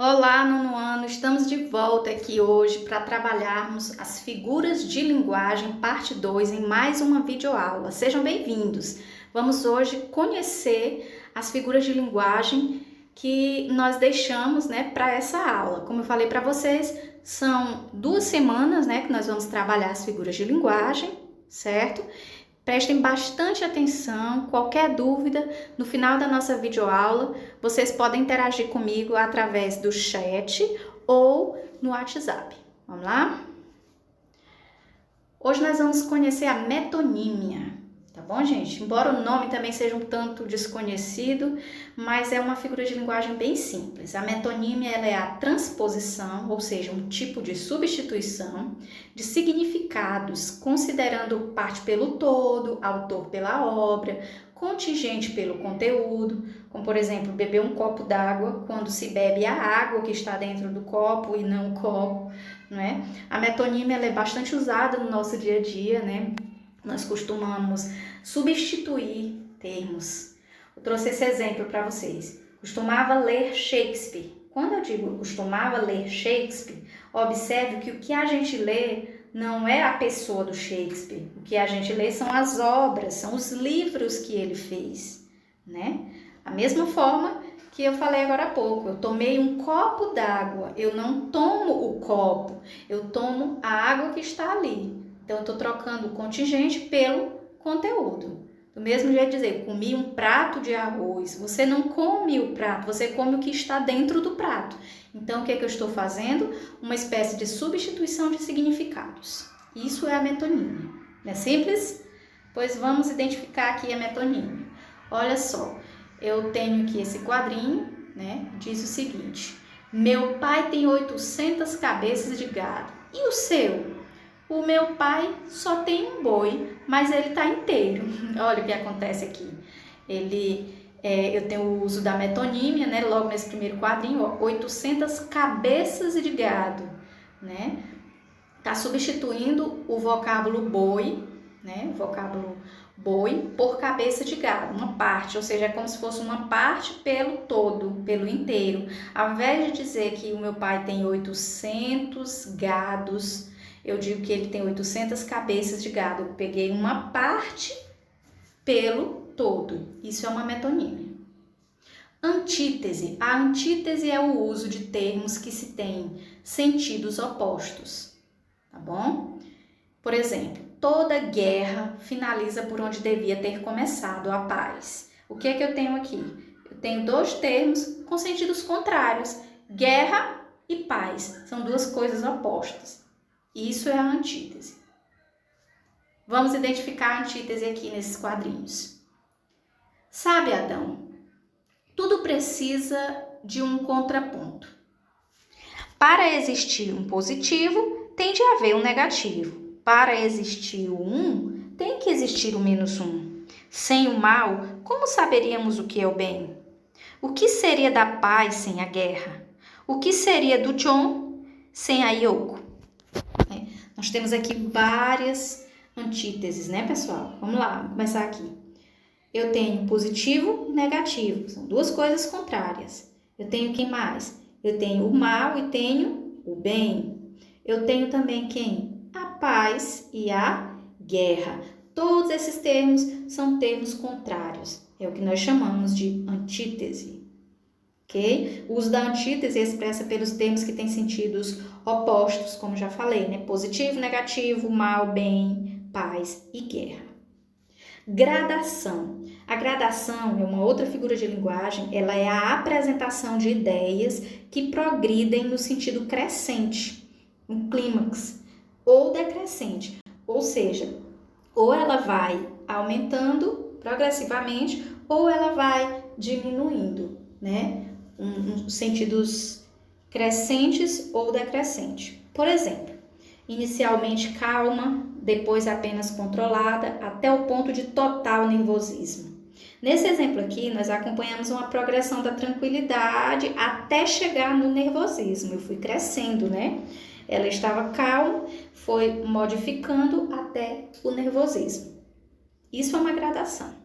Olá, nono ano! Estamos de volta aqui hoje para trabalharmos as figuras de linguagem, parte 2, em mais uma videoaula. Sejam bem-vindos! Vamos hoje conhecer as figuras de linguagem que nós deixamos, para essa aula. Como eu falei para vocês, são 2 semanas, que nós vamos trabalhar as figuras de linguagem, certo? Prestem bastante atenção, qualquer dúvida, no final da nossa videoaula, vocês podem interagir comigo através do chat ou no WhatsApp. Vamos lá? Hoje nós vamos conhecer a metonímia, tá bom, gente? Embora o nome também seja um tanto desconhecido, mas é uma figura de linguagem bem simples. A metonímia ela é a transposição, ou seja, um tipo de substituição de significados, considerando parte pelo todo, autor pela obra, contingente pelo conteúdo, como por exemplo, beber um copo d'água, quando se bebe a água que está dentro do copo e não o copo, não é? A metonímia ela é bastante usada no nosso dia a dia, né? Nós costumamos substituir termos. Eu trouxe esse exemplo para vocês. Costumava ler Shakespeare. Quando eu digo costumava ler Shakespeare, observe que o que a gente lê não é a pessoa do Shakespeare. O que a gente lê são as obras, são os livros que ele fez, né? A mesma forma que eu falei agora há pouco. Eu tomei um copo d'água. Eu não tomo o copo, eu tomo a água que está ali. Então, eu estou trocando o contingente pelo conteúdo. Do mesmo jeito de dizer, comi um prato de arroz. Você não come o prato, você come o que está dentro do prato. Então, o que é que eu estou fazendo? Uma espécie de substituição de significados. Isso é a metonímia. Não é simples? Pois vamos identificar aqui a metonímia. Olha só, eu tenho aqui esse quadrinho, diz o seguinte: meu pai tem 800 cabeças de gado. E o seu? O meu pai só tem um boi, mas ele está inteiro. Olha o que acontece aqui. Eu tenho o uso da metonímia, logo nesse primeiro quadrinho, 800 cabeças de gado. Está substituindo o vocábulo boi, o vocábulo boi por cabeça de gado, uma parte, ou seja, é como se fosse uma parte pelo todo, pelo inteiro. Ao invés de dizer que o meu pai tem 800 gados, eu digo que ele tem 800 cabeças de gado. Eu peguei uma parte pelo todo. Isso é uma metonímia. Antítese. A antítese é o uso de termos que se têm sentidos opostos. Tá bom? Por exemplo, toda guerra finaliza por onde devia ter começado, a paz. O que é que eu tenho aqui? Eu tenho 2 termos com sentidos contrários. Guerra e paz. São 2 coisas opostas. Isso é a antítese. Vamos identificar a antítese aqui nesses quadrinhos. Sabe, Adão, tudo precisa de um contraponto. Para existir um positivo, tem de haver um negativo. Para existir o 1, tem que existir o -1. Sem o mal, como saberíamos o que é o bem? O que seria da paz sem a guerra? O que seria do John sem a Yoko? Nós temos aqui várias antíteses, pessoal? Vamos lá, vamos começar aqui. Eu tenho positivo e negativo, são 2 coisas contrárias. Eu tenho quem mais? Eu tenho o mal e tenho o bem. Eu tenho também quem? A paz e a guerra. Todos esses termos são termos contrários. É o que nós chamamos de antítese. Okay? O uso da antítese é expressa pelos termos que têm sentidos opostos, como já falei, positivo, negativo, mal, bem, paz e guerra. Gradação. A gradação é uma outra figura de linguagem, ela é a apresentação de ideias que progridem no sentido crescente, um clímax, ou decrescente, ou seja, ou ela vai aumentando progressivamente, ou ela vai diminuindo, sentidos crescentes ou decrescente. Por exemplo, inicialmente calma, depois apenas controlada, até o ponto de total nervosismo. Nesse exemplo aqui, nós acompanhamos uma progressão da tranquilidade até chegar no nervosismo. Eu fui crescendo, Ela estava calma, foi modificando até o nervosismo. Isso é uma gradação.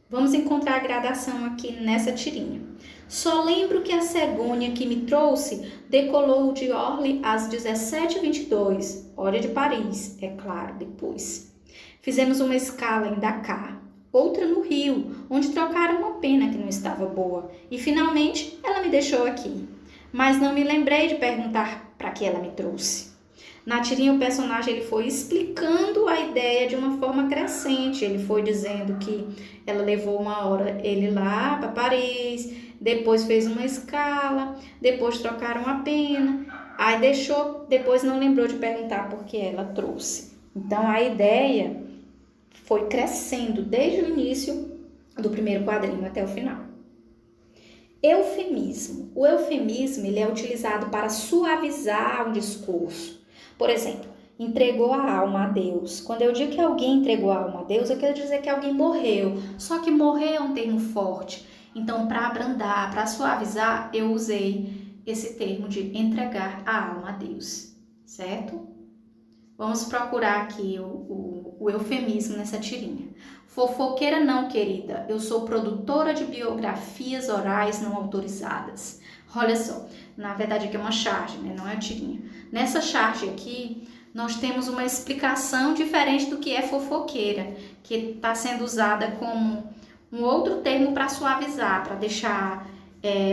Vamos encontrar a gradação aqui nessa tirinha. Só lembro que a cegonha que me trouxe decolou de Orly às 17h22, hora de Paris, é claro, depois. Fizemos uma escala em Dakar, outra no Rio, onde trocaram uma pena que não estava boa, e finalmente ela me deixou aqui. Mas não me lembrei de perguntar para que ela me trouxe. Na tirinha o personagem ele foi explicando a ideia de uma forma crescente, ele foi dizendo que ela levou uma hora ele lá para Paris, depois fez uma escala, depois trocaram a pena, aí deixou, depois não lembrou de perguntar por que ela trouxe. Então a ideia foi crescendo desde o início do primeiro quadrinho até o final. Eufemismo. O eufemismo ele é utilizado para suavizar um discurso. Por exemplo, entregou a alma a Deus. Quando eu digo que alguém entregou a alma a Deus, eu quero dizer que alguém morreu. Só que morrer é um termo forte. Então, para abrandar, para suavizar, eu usei esse termo de entregar a alma a Deus, certo? Vamos procurar aqui o eufemismo nessa tirinha. Fofoqueira não, querida. Eu sou produtora de biografias orais não autorizadas. Olha só, na verdade aqui é uma charge, né? Não é a tirinha. Nessa charge aqui, nós temos uma explicação diferente do que é fofoqueira, que está sendo usada como um outro termo para suavizar, para deixar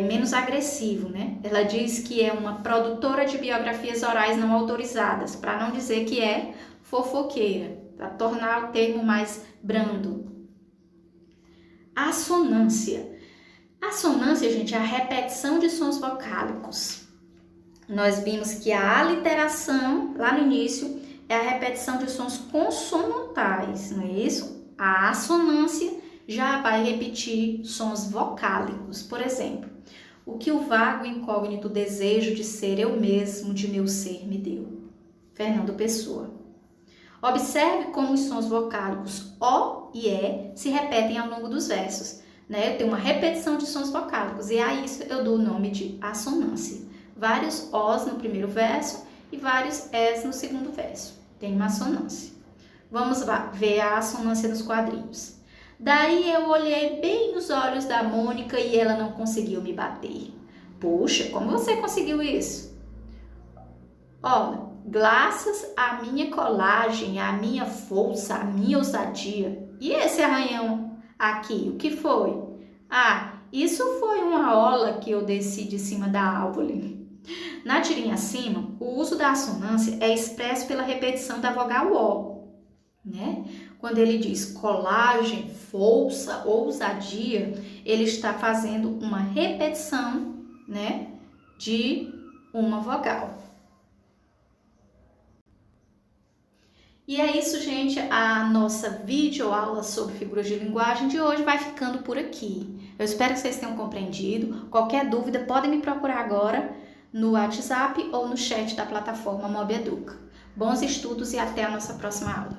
menos agressivo, né? Ela diz que é uma produtora de biografias orais não autorizadas, para não dizer que é fofoqueira, para tornar o termo mais brando. Assonância. Assonância, gente, é a repetição de sons vocálicos. Nós vimos que a aliteração, lá no início, é a repetição de sons consonantais, não é isso? A assonância já vai repetir sons vocálicos. Por exemplo, o que o vago incógnito desejo de ser eu mesmo, de meu ser me deu. Fernando Pessoa. Observe como os sons vocálicos O e E se repetem ao longo dos versos. Né? Eu tenho uma repetição de sons vocálicos e a isso eu dou o nome de assonância. Vários Os no primeiro verso e vários Es no segundo verso. Tem uma assonância. Vamos ver a assonância nos quadrinhos. Daí eu olhei bem nos olhos da Mônica e ela não conseguiu me bater. Poxa, como você conseguiu isso? Olha, graças à minha colagem, à minha força, à minha ousadia. E esse arranhão aqui, o que foi? Ah, isso foi uma ola que eu desci de cima da árvore. Na tirinha acima, o uso da assonância é expresso pela repetição da vogal O, né? Quando ele diz colagem, força, ousadia, ele está fazendo uma repetição, né, de uma vogal. E é isso, gente, a nossa videoaula sobre figuras de linguagem de hoje vai ficando por aqui. Eu espero que vocês tenham compreendido. Qualquer dúvida, podem me procurar agora no WhatsApp ou no chat da plataforma Mob Educa. Bons estudos e até a nossa próxima aula.